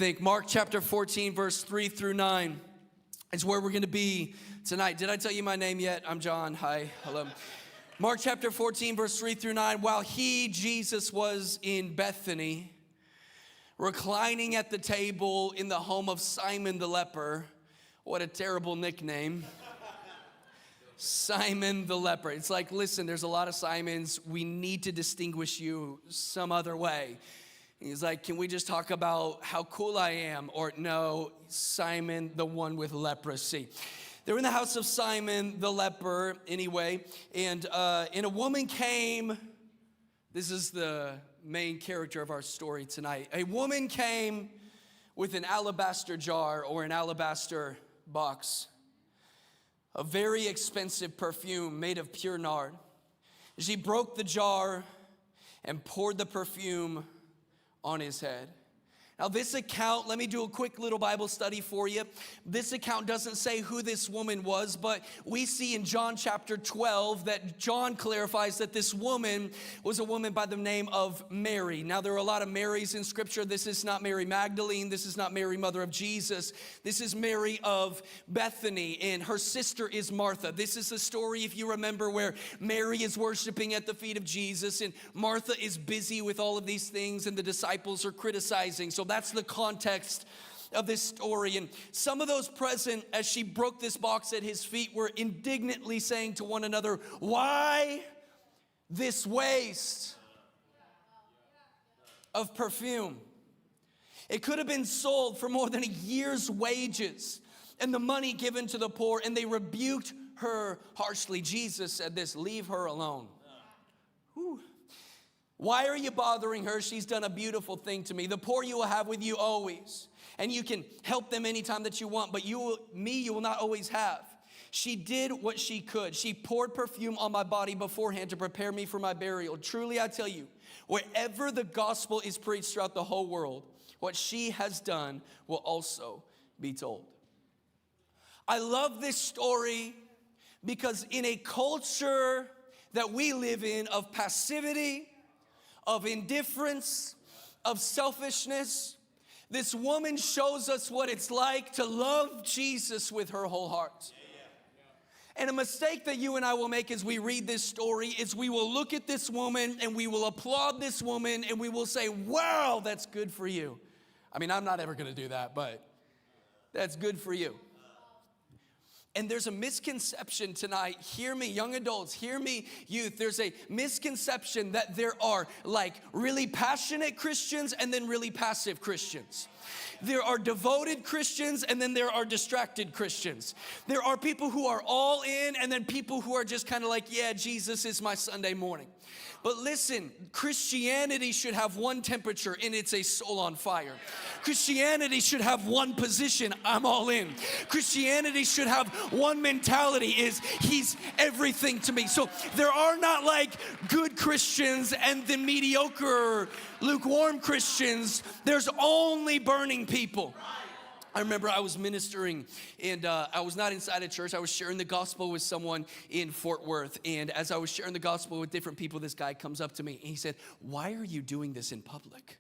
think. Mark chapter 14, verse 3 through 9 is where we're going to be tonight. Did I tell you my name yet? I'm John. Hi. Hello. Mark chapter 14, verse 3 through 9. While Jesus was in Bethany, reclining at the table in the home of Simon the leper. What a terrible nickname. Simon the leper. It's like, listen, there's a lot of Simons. We need to distinguish you some other way. He's like, can we just talk about how cool I am? Or no, Simon, the one with leprosy. They're in the house of Simon the leper anyway. And a woman came. This is the main character of our story tonight. A woman came with an alabaster jar or an alabaster box. A very expensive perfume made of pure nard. She broke the jar and poured the perfume on his head. Now this account, let me do a quick little Bible study for you. This account doesn't say who this woman was, but we see in John chapter 12 that John clarifies that this woman was a woman by the name of Mary. Now there are a lot of Marys in scripture. This is not Mary Magdalene. This is not Mary, mother of Jesus. This is Mary of Bethany, and her sister is Martha. This is the story, if you remember, where Mary is worshiping at the feet of Jesus, and Martha is busy with all of these things, and the disciples are criticizing. So that's the context of this story. And some of those present, as she broke this box at his feet, were indignantly saying to one another, why this waste of perfume? It could have been sold for more than a year's wages and the money given to the poor. And they rebuked her harshly. Jesus said this, leave her alone. Whew. Why are you bothering her? She's done a beautiful thing to me. The poor you will have with you always. And you can help them anytime that you want. But you will not always have. She did what she could. She poured perfume on my body beforehand to prepare me for my burial. Truly, I tell you, wherever the gospel is preached throughout the whole world, what she has done will also be told. I love this story because in a culture that we live in of passivity, of indifference, of selfishness, this woman shows us what it's like to love Jesus with her whole heart. And a mistake that you and I will make as we read this story is we will look at this woman and we will applaud this woman and we will say, wow, that's good for you. I mean, I'm not ever going to do that, but that's good for you. And there's a misconception tonight. Hear me, young adults. Hear me, youth. There's a misconception that there are like really passionate Christians and then really passive Christians. There are devoted Christians and then there are distracted Christians. There are people who are all in and then people who are just kind of like, yeah, Jesus is my Sunday morning. But listen, Christianity should have one temperature and it's a soul on fire. Christianity should have one position, I'm all in. Christianity should have one mentality, is he's everything to me. So there are not like good Christians and then mediocre, lukewarm Christians. There's only burning people. I remember I was ministering and I was not inside a church. I was sharing the gospel with someone in Fort Worth. And as I was sharing the gospel with different people, this guy comes up to me and he said, why are you doing this in public?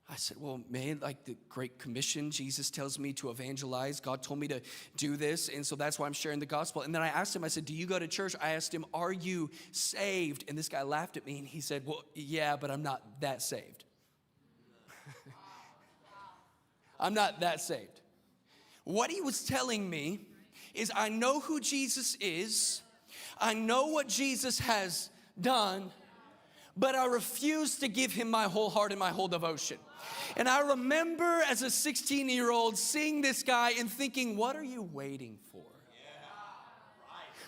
I said, well, man, like the Great Commission, Jesus tells me to evangelize. God told me to do this. And so that's why I'm sharing the gospel. And then I asked him, I said, do you go to church? I asked him, are you saved? And this guy laughed at me and he said, well, yeah, but I'm not that saved. I'm not that saved. What he was telling me is I know who Jesus is. I know what Jesus has done, but I refuse to give him my whole heart and my whole devotion. And I remember as a 16-year-old seeing this guy and thinking, what are you waiting for?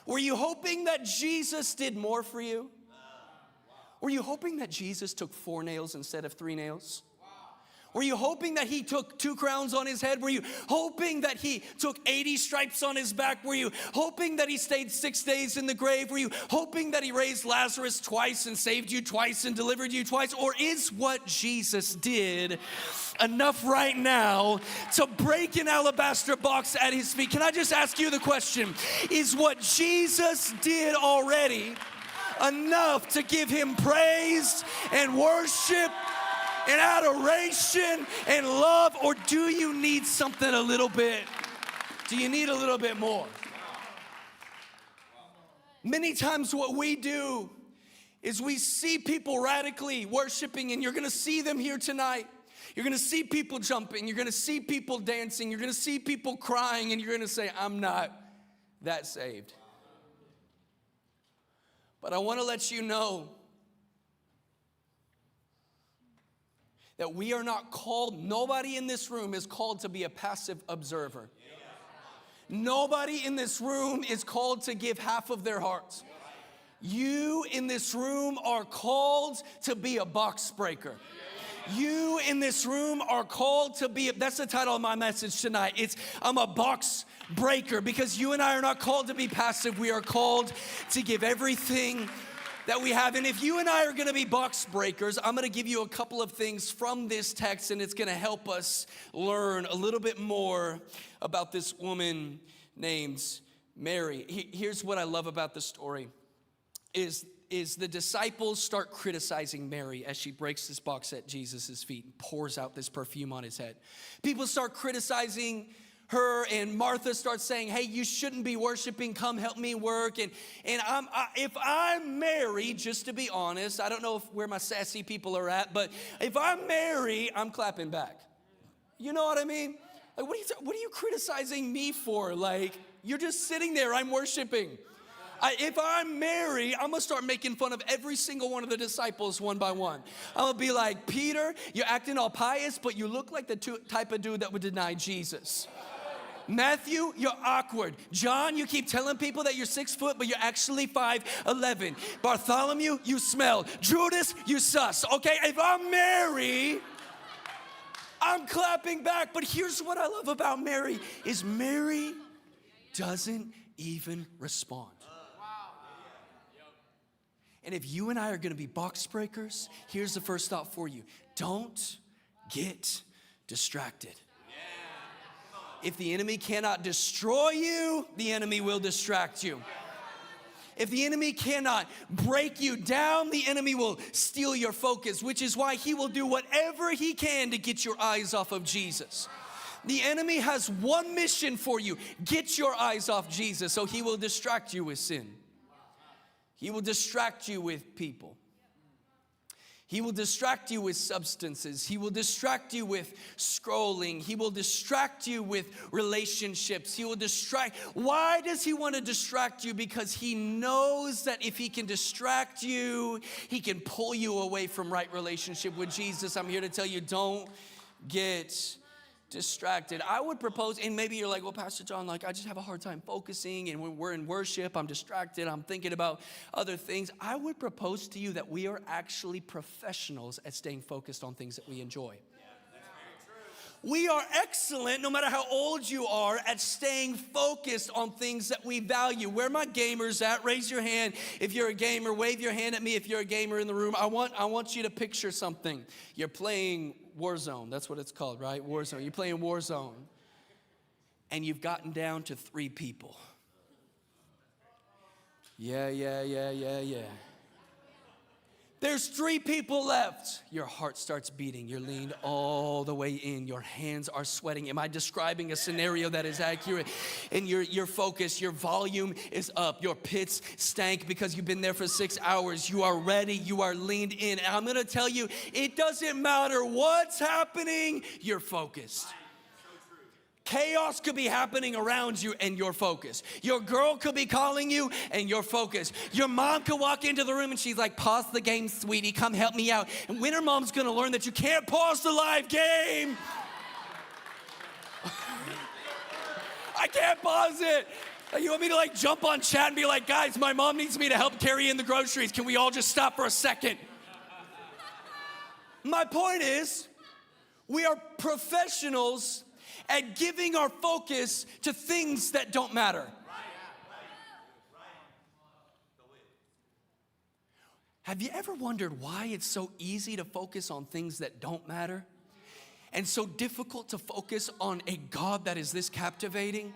Were you hoping that Jesus did more for you? Were you hoping that Jesus took 4 nails instead of 3 nails? Were you hoping that he took 2 crowns on his head? Were you hoping that he took 80 stripes on his back? Were you hoping that he stayed 6 days in the grave? Were you hoping that he raised Lazarus twice and saved you twice and delivered you twice? Or is what Jesus did enough right now to break an alabaster box at his feet? Can I just ask you the question? Is what Jesus did already enough to give him praise and worship and adoration and love? Or do you need something a little bit? Do you need a little bit more? Many times what we do is we see people radically worshiping, and you're going to see them here tonight. You're going to see people jumping. You're going to see people dancing. You're going to see people crying, and you're going to say, I'm not that saved. But I want to let you know that we are not called, nobody in this room is called to be a passive observer. Nobody in this room is called to give half of their hearts. You in this room are called to be a box breaker. You in this room are called to be, that's the title of my message tonight. I'm a box breaker, because you and I are not called to be passive. We are called to give everything that we have. And if you and I are going to be box breakers, I'm going to give you a couple of things from this text, and it's going to help us learn a little bit more about this woman named Mary. Here's what I love about the story is the disciples start criticizing Mary as she breaks this box at Jesus' feet and pours out this perfume on his head. People start criticizing her, and Martha starts saying, hey, you shouldn't be worshiping, come help me work. And if I'm Mary, just to be honest, I don't know where my sassy people are at, but if I'm Mary, I'm clapping back. You know what I mean? Like, what are you criticizing me for? Like, you're just sitting there, I'm worshiping. If I'm Mary, I'm going to start making fun of every single one of the disciples one by one. I'm going to be like, Peter, you're acting all pious, but you look like the type of dude that would deny Jesus. Matthew, you're awkward. John, you keep telling people that you're 6 foot, but you're actually 5'11". Bartholomew, you smell. Judas, you sus. Okay, if I'm Mary, I'm clapping back. But here's what I love about Mary, is Mary doesn't even respond. And if you and I are going to be box breakers, here's the first thought for you. Don't get distracted. If the enemy cannot destroy you, the enemy will distract you. If the enemy cannot break you down, the enemy will steal your focus, which is why he will do whatever he can to get your eyes off of Jesus. The enemy has one mission for you: get your eyes off Jesus, so he will distract you with sin. He will distract you with people. He will distract you with substances. He will distract you with scrolling. He will distract you with relationships. He will distract. Why does he want to distract you? Because he knows that if he can distract you, he can pull you away from right relationship with Jesus. I'm here to tell you, don't get distracted. I would propose, and maybe you're like, well, Pastor John, like, I just have a hard time focusing, and when we're in worship, I'm distracted, I'm thinking about other things. I would propose to you that we are actually professionals at staying focused on things that we enjoy. We are excellent, no matter how old you are, at staying focused on things that we value. Where are my gamers at? Raise your hand if you're a gamer. Wave your hand at me if you're a gamer in the room. I want you to picture something. You're playing Warzone. That's what it's called, right? Warzone. You're playing Warzone. And you've gotten down to 3 people. Yeah. There's 3 people left. Your heart starts beating. You're leaned all the way in. Your hands are sweating. Am I describing a scenario that is accurate? And your focus, your volume is up. Your pits stank because you've been there for 6 hours. You are ready. You are leaned in. And I'm going to tell you, it doesn't matter what's happening. You're focused. Chaos could be happening around you and you're focused. Your girl could be calling you and you're focused. Your mom could walk into the room and she's like, pause the game, sweetie, come help me out. And when her mom's gonna learn that you can't pause the live game. I can't pause it. You want me to like jump on chat and be like, guys, my mom needs me to help carry in the groceries. Can we all just stop for a second? My point is, we are professionals at giving our focus to things that don't matter. Have you ever wondered why it's so easy to focus on things that don't matter and so difficult to focus on a God that is this captivating?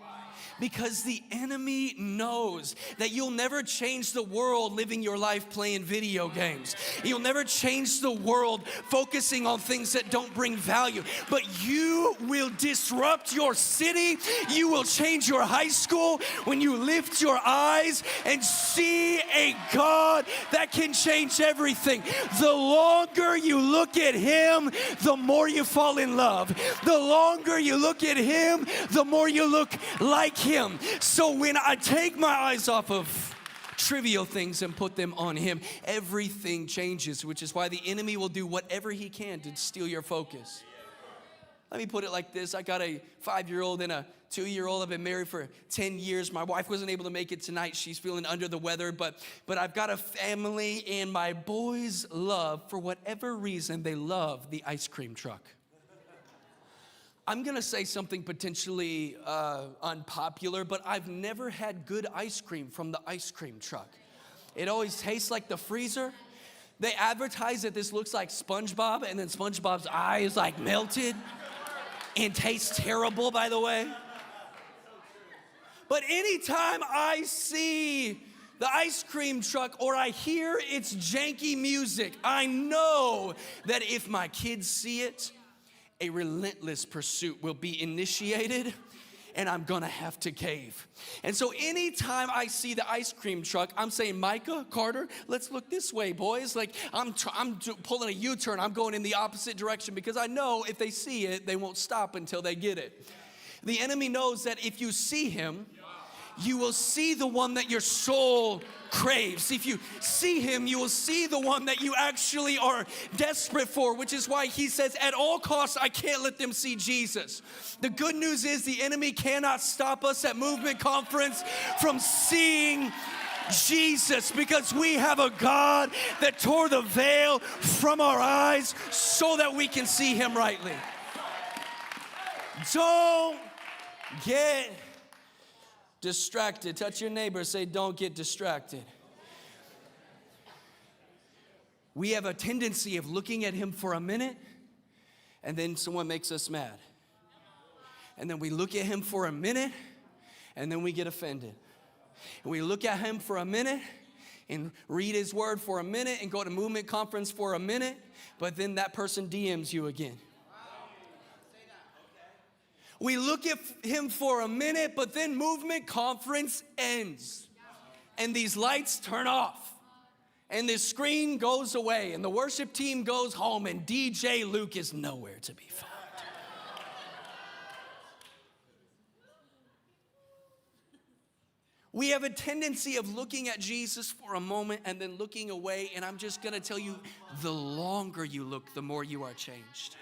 Because the enemy knows that you'll never change the world living your life playing video games. You'll never change the world focusing on things that don't bring value. But you will disrupt your city. You will change your high school when you lift your eyes and see a God that can change everything. The longer you look at him, the more you fall in love. The longer you look at him, the more you look like him. So when I take my eyes off of trivial things and put them on him, everything changes, which is why the enemy will do whatever he can to steal your focus. Let me put it like this. I got a 5-year-old and a 2-year-old. I've been married for 10 years. My wife wasn't able to make it tonight. She's feeling under the weather, but I've got a family, and my boys love, for whatever reason, they love the ice cream truck. I'm gonna say something potentially unpopular, but I've never had good ice cream from the ice cream truck. It always tastes like the freezer. They advertise that this looks like SpongeBob, and then SpongeBob's eye is like melted and tastes terrible, by the way. But anytime I see the ice cream truck or I hear its janky music, I know that if my kids see it, a relentless pursuit will be initiated, and I'm gonna have to cave. And so anytime I see the ice cream truck, I'm saying, Micah, Carter, let's look this way, boys. Like, I'm pulling a U-turn. I'm going in the opposite direction, because I know if they see it, they won't stop until they get it. The enemy knows that if you see him, you will see the one that your soul craves. If you see him, you will see the one that you actually are desperate for, which is why he says, at all costs, I can't let them see Jesus. The good news is the enemy cannot stop us at Movement Conference from seeing Jesus, because we have a God that tore the veil from our eyes so that we can see him rightly. Don't get distracted. Touch your neighbor, say, don't get distracted. We have a tendency of looking at him for a minute, and then someone makes us mad. And then we look at him for a minute, and then we get offended. And we look at him for a minute and read his word for a minute and go to Movement Conference for a minute, but then that person DMs you again. We look at him for a minute, but then Movement Conference ends. And these lights turn off. And this screen goes away. And the worship team goes home. And DJ Luke is nowhere to be found. We have a tendency of looking at Jesus for a moment and then looking away. And I'm just going to tell you, the longer you look, the more you are changed.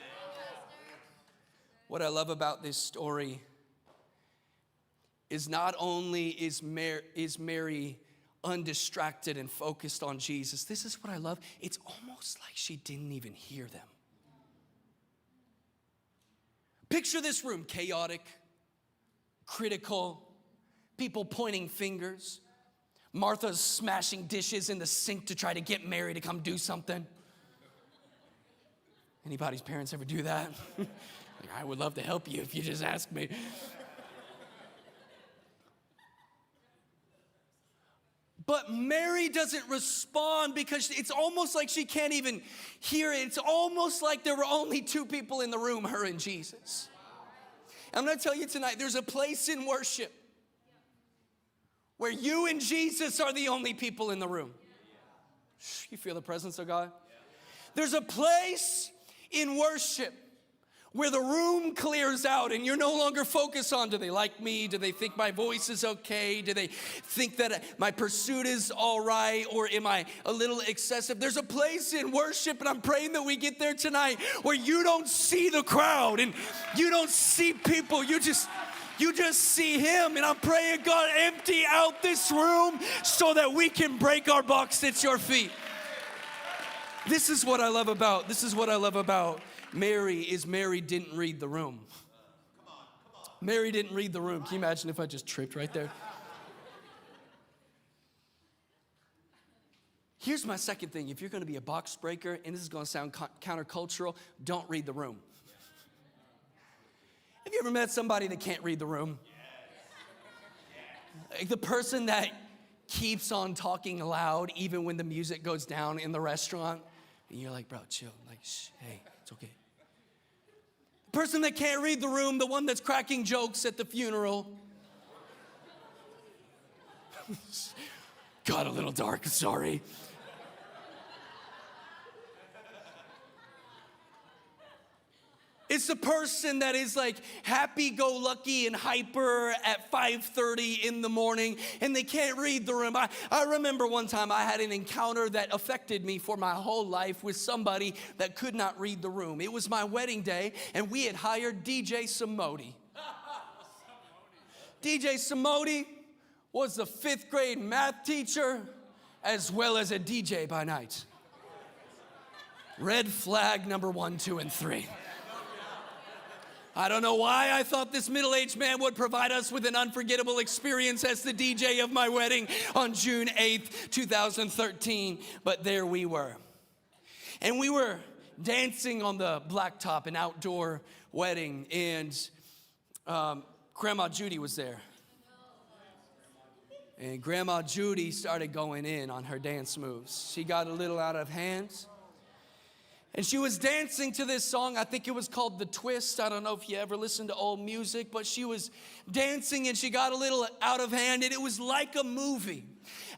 What I love about this story is not only is Mary undistracted and focused on Jesus, this is what I love. It's almost like she didn't even hear them. Picture this room, chaotic, critical, people pointing fingers. Martha's smashing dishes in the sink to try to get Mary to come do something. Anybody's parents ever do that? I would love to help you if you just ask me. But Mary doesn't respond because it's almost like she can't even hear it. It's almost like there were only two people in the room, her and Jesus. I'm going to tell you tonight, there's a place in worship where you and Jesus are the only people in the room. You feel the presence of God? There's a place in worship where the room clears out and you're no longer focused on, do they like me? Do they think my voice is okay? Do they think that my pursuit is all right? Or am I a little excessive? There's a place in worship, and I'm praying that we get there tonight, where you don't see the crowd and you don't see people. You just see him. And I'm praying, God, empty out this room so that we can break our box at your feet. This is what I love about Mary, is Mary didn't read the room. Mary didn't read the room. Can you imagine if I just tripped right there? Here's my second thing. If you're going to be a box breaker, and this is going to sound countercultural, don't read the room. Have you ever met somebody that can't read the room? Like the person that keeps on talking loud even when the music goes down in the restaurant. And you're like, bro, chill. Like, shh, hey, it's okay. The person that can't read the room, the one that's cracking jokes at the funeral. Got a little dark, sorry. It's the person that is like happy-go-lucky and hyper at 5:30 in the morning, and they can't read the room. I remember one time I had an encounter that affected me for my whole life with somebody that could not read the room. It was my wedding day, and we had hired DJ Samodi. DJ Samodi was the 5th grade math teacher as well as a DJ by night. Red flag number 1, 2, and 3. I don't know why I thought this middle-aged man would provide us with an unforgettable experience as the DJ of my wedding on June 8th, 2013. But there we were. And we were dancing on the blacktop, an outdoor wedding, and Grandma Judy was there. And Grandma Judy started going in on her dance moves. She got a little out of hand. And she was dancing to this song. I think it was called The Twist. I don't know if you ever listened to old music, but she was dancing and she got a little out of hand, and it was like a movie.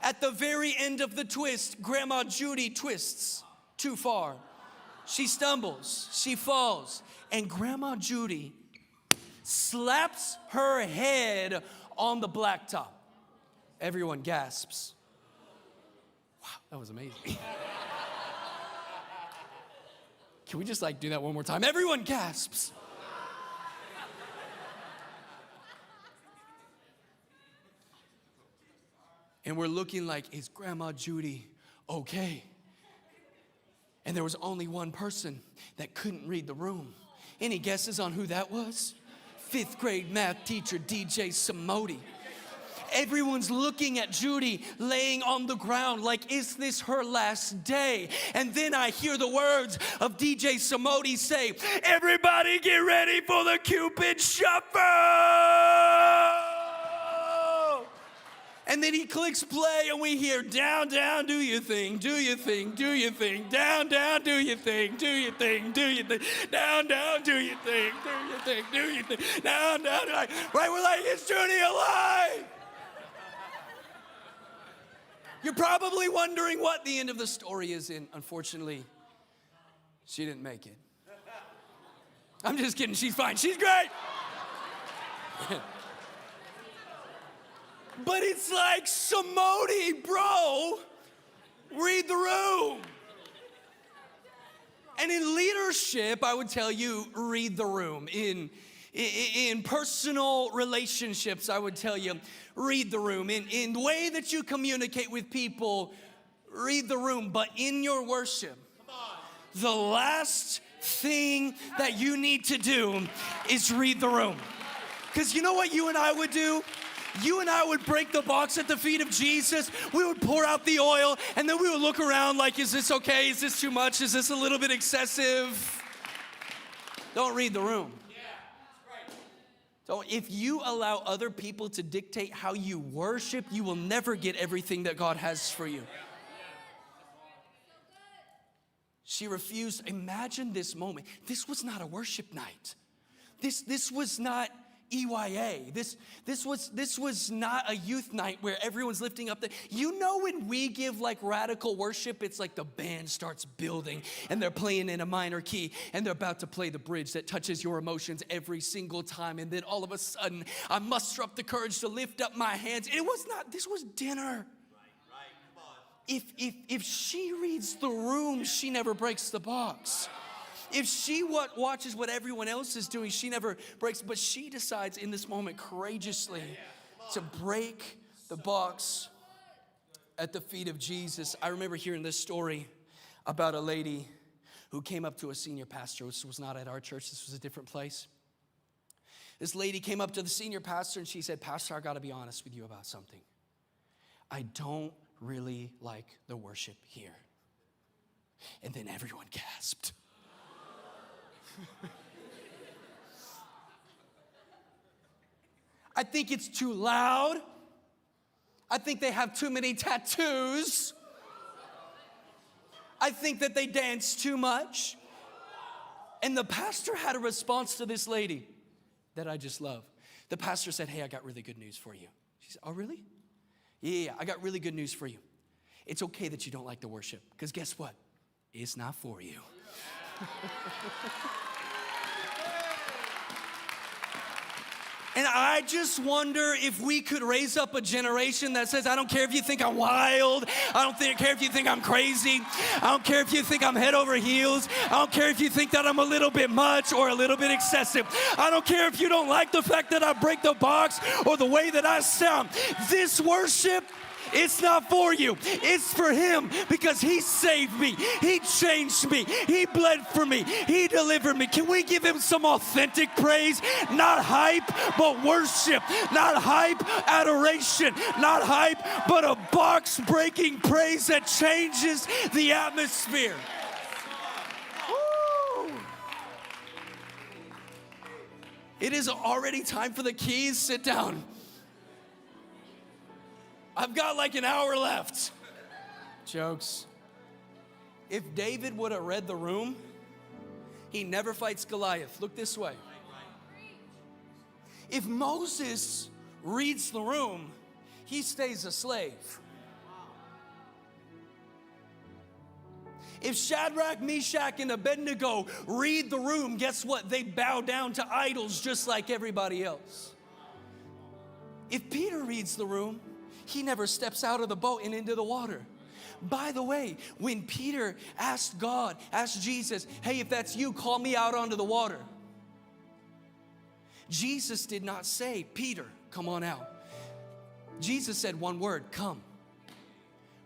At the very end of the twist, Grandma Judy twists too far. She stumbles, she falls, and Grandma Judy slaps her head on the blacktop. Everyone gasps. Wow, that was amazing. Can we just like do that one more time? Everyone gasps. And we're looking like, is Grandma Judy okay? And there was only one person that couldn't read the room. Any guesses on who that was? 5th grade math teacher, DJ Samodi. Everyone's looking at Judy laying on the ground like, is this her last day? And then I hear the words of DJ Samodi say, everybody get ready for the Cupid Shuffle! And then he clicks play and we hear, down, down, do your thing, do your thing, do your thing, down, down, do your thing, do your thing, do your thing, down, down, do your thing, do your thing, do your thing, down, down, right, we're like, is Judy alive? You're probably wondering what the end of the story is, and unfortunately, she didn't make it. I'm just kidding, she's fine, she's great. But it's like, Samodi, bro, read the room. And in leadership, I would tell you, read the room. In personal relationships, I would tell you, read the room. In the way that you communicate with people, read the room. But in your worship, the last thing that you need to do is read the room. Because you know what you and I would do? You and I would break the box at the feet of Jesus. We would pour out the oil, and then we would look around like, is this okay? Is this too much? Is this a little bit excessive? Don't read the room. So if you allow other people to dictate how you worship, you will never get everything that God has for you. She refused. Imagine this moment. This was not a worship night. This was not EYA. This was not a youth night where everyone's lifting up when we give like radical worship, it's like the band starts building and they're playing in a minor key and they're about to play the bridge that touches your emotions every single time, and then all of a sudden I muster up the courage to lift up my hands. It was not, this was dinner. Right. If she reads the room, she never breaks the box. If she watches what everyone else is doing, she never breaks. But she decides in this moment courageously to break the box at the feet of Jesus. I remember hearing this story about a lady who came up to a senior pastor. This was not at our church. This was a different place. This lady came up to the senior pastor and she said, Pastor, I got to be honest with you about something. I don't really like the worship here. And then everyone gasped. I think it's too loud. I think they have too many tattoos. I think that they dance too much. And the pastor had a response to this lady that I just love. The pastor said, hey, I got really good news for you. She said, oh, really? Yeah, I got really good news for you. It's okay that you don't like the worship, because guess what? It's not for you. And I just wonder if we could raise up a generation that says, I don't care if you think I'm wild. I don't care if you think I'm crazy. I don't care if you think I'm head over heels. I don't care if you think that I'm a little bit much or a little bit excessive. I don't care if you don't like the fact that I break the box or the way that I sound. This worship, it's not for you. It's for him, because he saved me. He changed me. He bled for me. He delivered me. Can we give him some authentic praise? Not hype, but worship. Not hype, adoration. Not hype, but a box-breaking praise that changes the atmosphere. Woo. It is already time for the keys. Sit down. I've got like an hour left. Jokes. If David would have read the room, he never fights Goliath. Look this way. If Moses reads the room, he stays a slave. If Shadrach, Meshach, and Abednego read the room, guess what? They bow down to idols just like everybody else. If Peter reads the room, he never steps out of the boat and into the water. By the way, when Peter asked Jesus, hey, if that's you, call me out onto the water. Jesus did not say, Peter, come on out. Jesus said one word, come.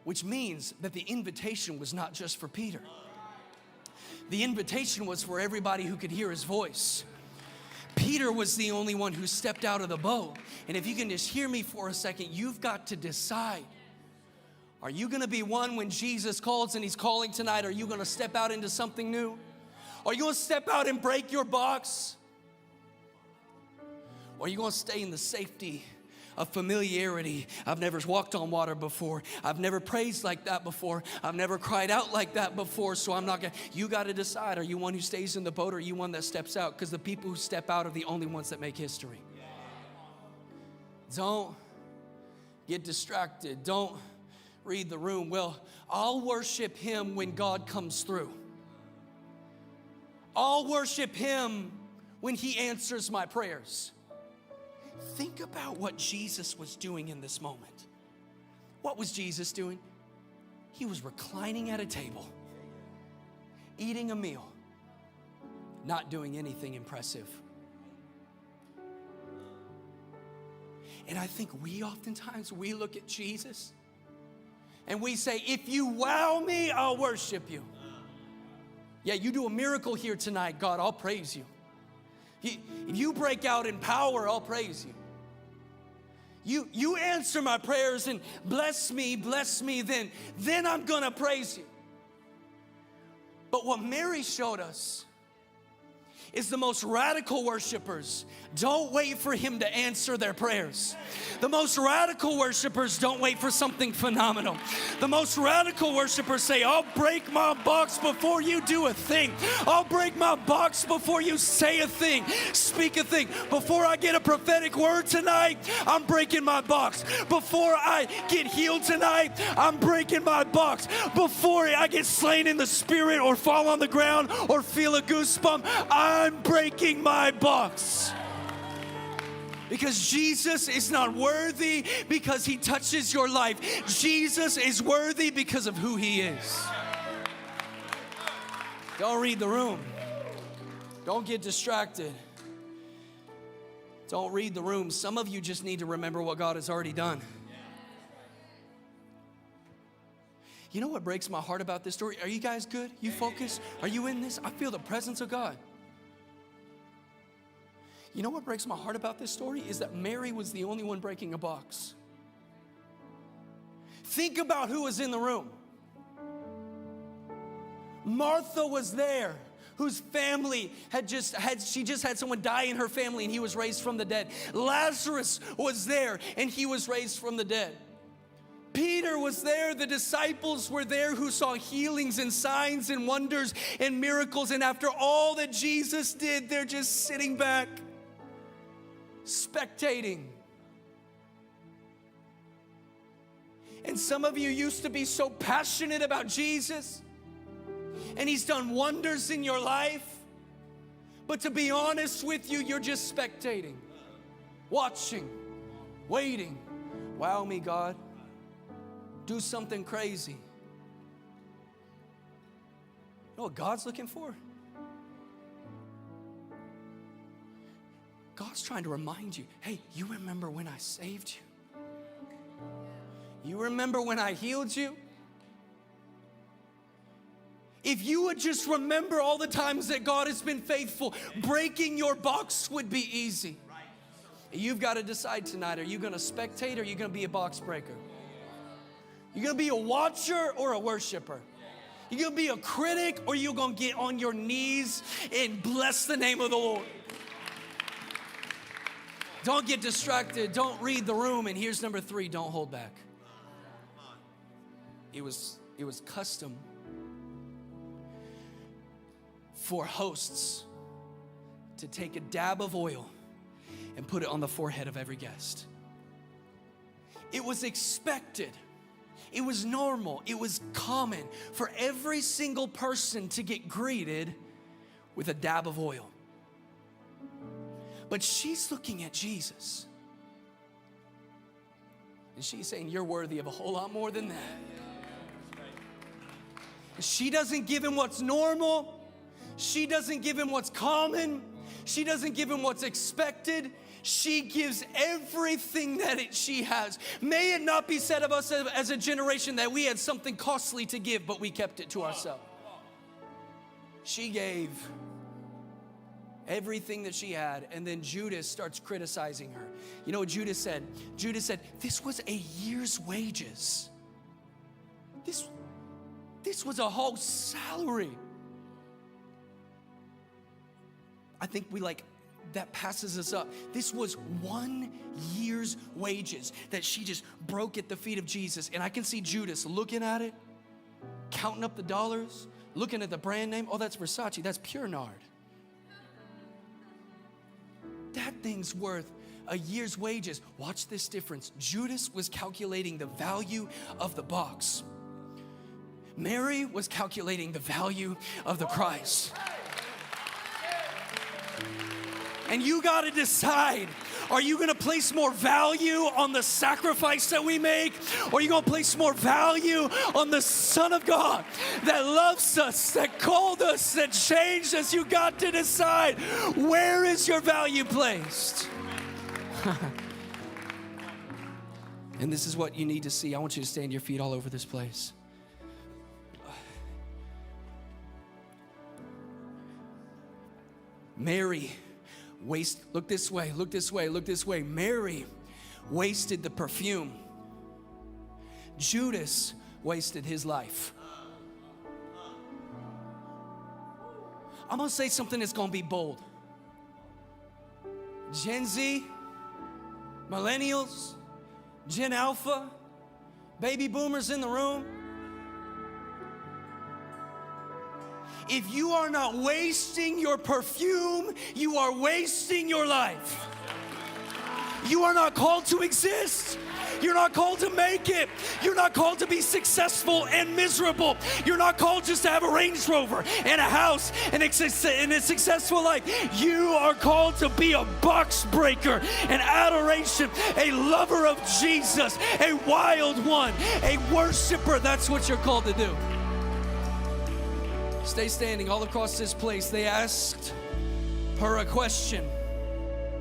Which means that the invitation was not just for Peter. The invitation was for everybody who could hear his voice. Peter was the only one who stepped out of the boat. And if you can just hear me for a second, you've got to decide. Are you going to be one when Jesus calls, and he's calling tonight? Are you going to step out into something new? Are you going to step out and break your box? Or are you going to stay in the safety of familiarity? I've never walked on water before. I've never praised like that before. I've never cried out like that before, so I'm not going to. You got to decide. Are you one who stays in the boat, or are you one that steps out? Because the people who step out are the only ones that make history. Don't get distracted. Don't read the room. Well, I'll worship him when God comes through. I'll worship him when he answers my prayers. Think about what Jesus was doing in this moment. What was Jesus doing? He was reclining at a table, eating a meal, not doing anything impressive. And I think we oftentimes, we look at Jesus and we say, if you wow me, I'll worship you. Yeah, you do a miracle here tonight, God, I'll praise you. If you break out in power, I'll praise you. You answer my prayers and bless me, then I'm gonna praise you. But what Mary showed us is the most radical worshipers don't wait for him to answer their prayers. The most radical worshipers don't wait for something phenomenal. The most radical worshipers say, I'll break my box before you do a thing. I'll break my box before you say a thing, speak a thing. Before I get a prophetic word tonight, I'm breaking my box. Before I get healed tonight, I'm breaking my box. Before I get slain in the spirit or fall on the ground or feel a goosebump, I'm breaking my box. Because Jesus is not worthy because he touches your life. Jesus is worthy because of who he is. Don't read the room. Don't get distracted. Don't read the room. Some of you just need to remember what God has already done. You know what breaks my heart about this story? Are you guys good? You focused? Are you in this? I feel the presence of God. You know what breaks my heart about this story is that Mary was the only one breaking a box. Think about who was in the room. Martha was there, whose family she just had someone die in her family and he was raised from the dead. Lazarus was there and he was raised from the dead. Peter was there, the disciples were there who saw healings and signs and wonders and miracles. And after all that Jesus did, they're just sitting back, spectating. And some of you used to be so passionate about Jesus, and He's done wonders in your life. But to be honest with you, you're just spectating, watching, waiting. Wow me, God. Do something crazy. You know what God's looking for? God's trying to remind you, hey, you remember when I saved you? You remember when I healed you? If you would just remember all the times that God has been faithful, breaking your box would be easy. You've got to decide tonight, are you going to spectate or are you going to be a box breaker? You're going to be a watcher or a worshiper? You're going to be a critic or you're going to get on your knees and bless the name of the Lord? Don't get distracted. Don't read the room. And here's number 3, don't hold back. It was custom for hosts to take a dab of oil and put it on the forehead of every guest. It was expected. It was normal. It was common for every single person to get greeted with a dab of oil. But she's looking at Jesus. And she's saying, you're worthy of a whole lot more than that. She doesn't give Him what's normal. She doesn't give Him what's common. She doesn't give Him what's expected. She gives everything that she has. May it not be said of us as a generation that we had something costly to give, but we kept it to ourselves. She gave everything that she had, and then Judas starts criticizing her. You know what Judas said? Judas said, this was a year's wages. This was a whole salary. I think that passes us up. This was 1 year's wages that she just broke at the feet of Jesus. And I can see Judas looking at it, counting up the dollars, looking at the brand name. Oh, that's Versace. That's pure nard. That thing's worth a year's wages. Watch this difference. Judas was calculating the value of the box. Mary was calculating the value of the Christ. And you got to decide, are you going to place more value on the sacrifice that we make? Or are you going to place more value on the Son of God that loves us, that called us, that changed us? You got to decide, where is your value placed? And this is what you need to see. I want you to stand your feet all over this place. Mary look this way, look this way, look this way. Mary wasted the perfume. Judas wasted his life. I'm going to say something that's going to be bold. Gen Z, millennials, Gen Alpha, baby boomers in the room. If you are not wasting your perfume, you are wasting your life. You are not called to exist. You're not called to make it. You're not called to be successful and miserable. You're not called just to have a Range Rover and a house and a successful life. You are called to be a box breaker, an adoration, a lover of Jesus, a wild one, a worshiper. That's what you're called to do. Stay standing all across this place. They asked her a question.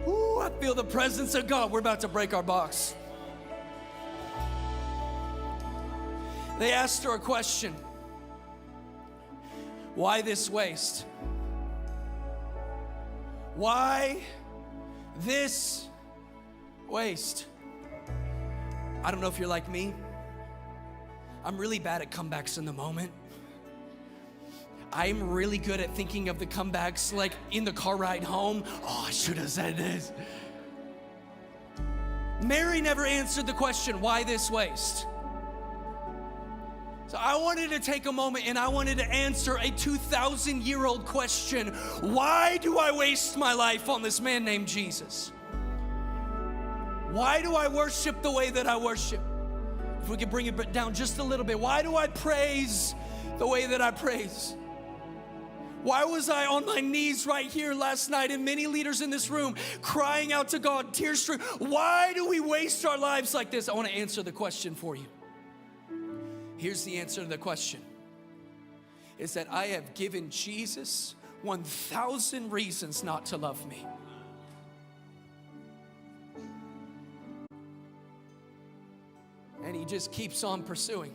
Ooh, I feel the presence of God. We're about to break our box. They asked her a question. Why this waste? Why this waste? I don't know if you're like me. I'm really bad at comebacks in the moment. I'm really good at thinking of the comebacks like in the car ride home. Oh, I should have said this. Mary never answered the question, why this waste? So I wanted to take a moment and I wanted to answer a 2,000-year-old question. Why do I waste my life on this man named Jesus? Why do I worship the way that I worship? If we could bring it down just a little bit. Why do I praise the way that I praise? Why was I on my knees right here last night, and many leaders in this room crying out to God, tears streaming? Why do we waste our lives like this? I want to answer the question for you. Here's the answer to the question. Is that I have given Jesus 1,000 reasons not to love me. And he just keeps on pursuing.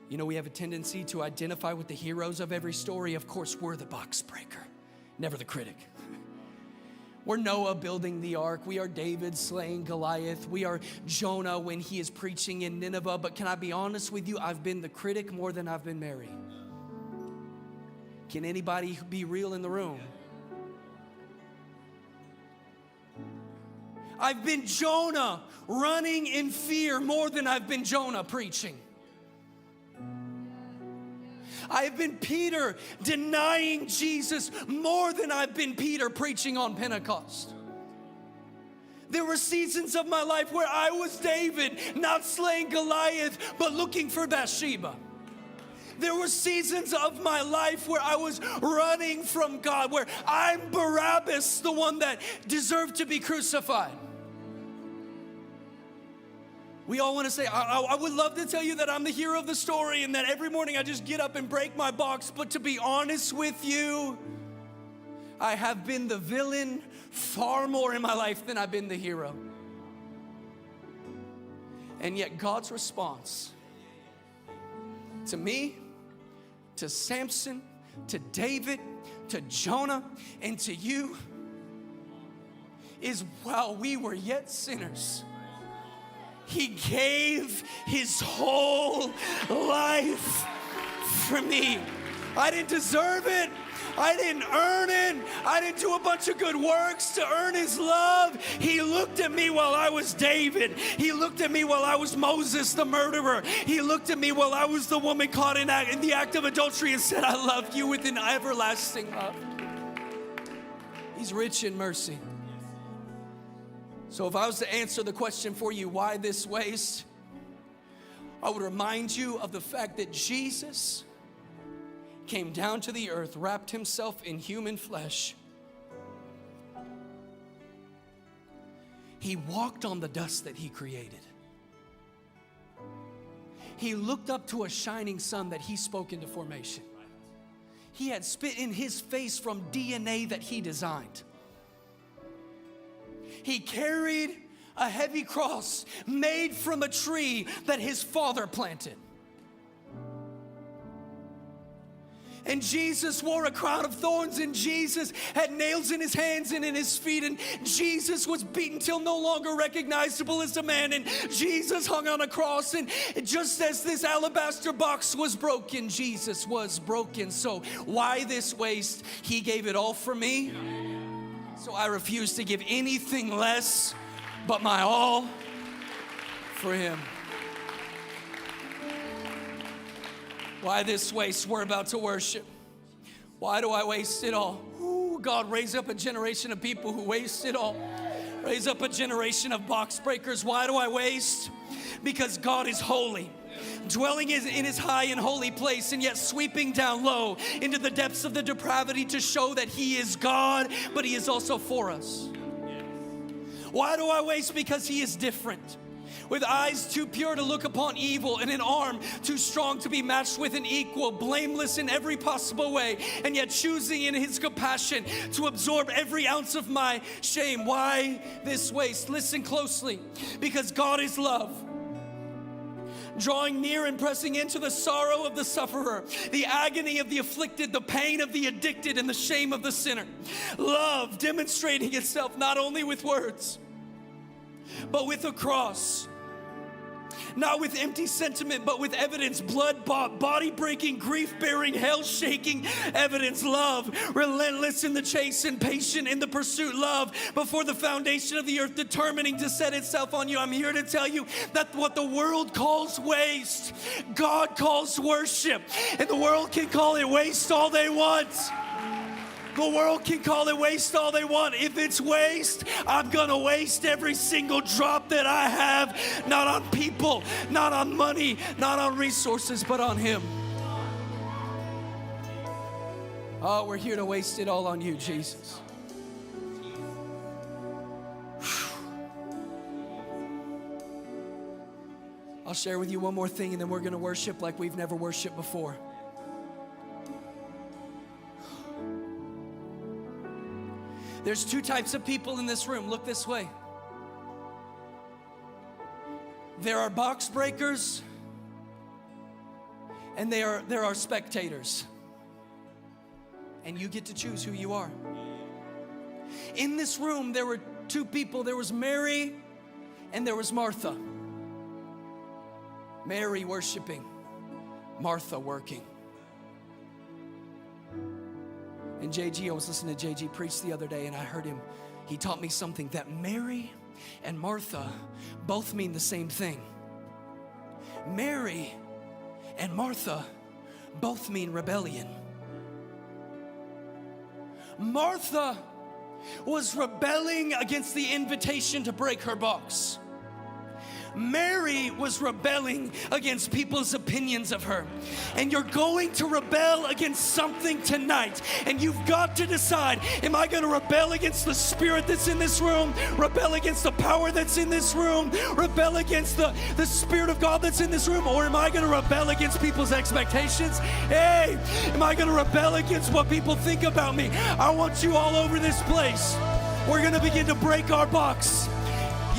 You know, we have a tendency to identify with the heroes of every story. Of course, we're the box breaker, never the critic. We're Noah building the ark. We are David slaying Goliath. We are Jonah when he is preaching in Nineveh. But can I be honest with you? I've been the critic more than I've been Mary. Can anybody be real in the room? I've been Jonah running in fear more than I've been Jonah preaching. I have been Peter denying Jesus more than I've been Peter preaching on Pentecost. There were seasons of my life where I was David, not slaying Goliath, but looking for Bathsheba. There were seasons of my life where I was running from God, where I'm Barabbas, the one that deserved to be crucified. We all want to say, I would love to tell you that I'm the hero of the story and that every morning I just get up and break my box. But to be honest with you, I have been the villain far more in my life than I've been the hero. And yet God's response to me, to Samson, to David, to Jonah, and to you is, while we were yet sinners, he gave his whole life for me. I didn't deserve it. I didn't earn it. I didn't do a bunch of good works to earn his love. He looked at me while I was David. He looked at me while I was Moses, the murderer. He looked at me while I was the woman caught in the act of adultery and said, I love you with an everlasting love. He's rich in mercy. So if I was to answer the question for you, why this waste? I would remind you of the fact that Jesus came down to the earth, wrapped himself in human flesh. He walked on the dust that he created. He looked up to a shining sun that he spoke into formation. He had spit in his face from DNA that he designed. He carried a heavy cross made from a tree that his father planted. And Jesus wore a crown of thorns, and Jesus had nails in his hands and in his feet, and Jesus was beaten till no longer recognizable as a man, and Jesus hung on a cross, and just as this alabaster box was broken, Jesus was broken. So why this waste? He gave it all for me. So I refuse to give anything less but my all for him. Why this waste? We're about to worship. Why do I waste it all? Ooh, God, raise up a generation of people who waste it all. Raise up a generation of box breakers. Why do I waste? Because God is holy, dwelling in his high and holy place, and yet sweeping down low into the depths of the depravity to show that he is God, but he is also for us. Why do I waste? Because he is different. With eyes too pure to look upon evil, and an arm too strong to be matched with an equal, blameless in every possible way, and yet choosing in his compassion to absorb every ounce of my shame. Why this waste? Listen closely. Because God is love, drawing near and pressing into the sorrow of the sufferer, the agony of the afflicted, the pain of the addicted, and the shame of the sinner. Love demonstrating itself not only with words, but with a cross. Not with empty sentiment, but with evidence, blood-bought, body-breaking, grief-bearing, hell-shaking evidence. Love, relentless in the chase and patient in the pursuit. Love, before the foundation of the earth, determining to set itself on you. I'm here to tell you that what the world calls waste, God calls worship. And the world can call it waste all they want. The world can call it waste all they want. If it's waste, I'm gonna waste every single drop that I have, not on people, not on money, not on resources, but on Him. Oh, we're here to waste it all on you, Jesus. I'll share with you one more thing, and then we're gonna worship like we've never worshiped before. There's two types of people in this room. Look this way. There are box breakers, and there are spectators. And you get to choose who you are. In this room, there were two people. There was Mary and there was Martha. Mary worshiping, Martha working. And I was listening to JG preach the other day, and I heard him, he taught me something, that Mary and Martha both mean the same thing. Mary and Martha both mean rebellion. Martha was rebelling against the invitation to break her box. Mary was rebelling against people's opinions of her. And you're going to rebel against something tonight. And you've got to decide, am I going to rebel against the spirit that's in this room? Rebel against the power that's in this room? Rebel against the Spirit of God that's in this room? Or am I going to rebel against people's expectations? Hey, am I going to rebel against what people think about me? I want you all over this place. We're going to begin to break our box.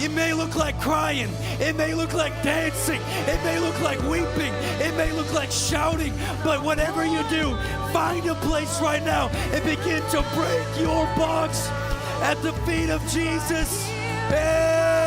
It may look like crying. It may look like dancing. It may look like weeping. It may look like shouting. But whatever you do, find a place right now and begin to break your box at the feet of Jesus. Hey!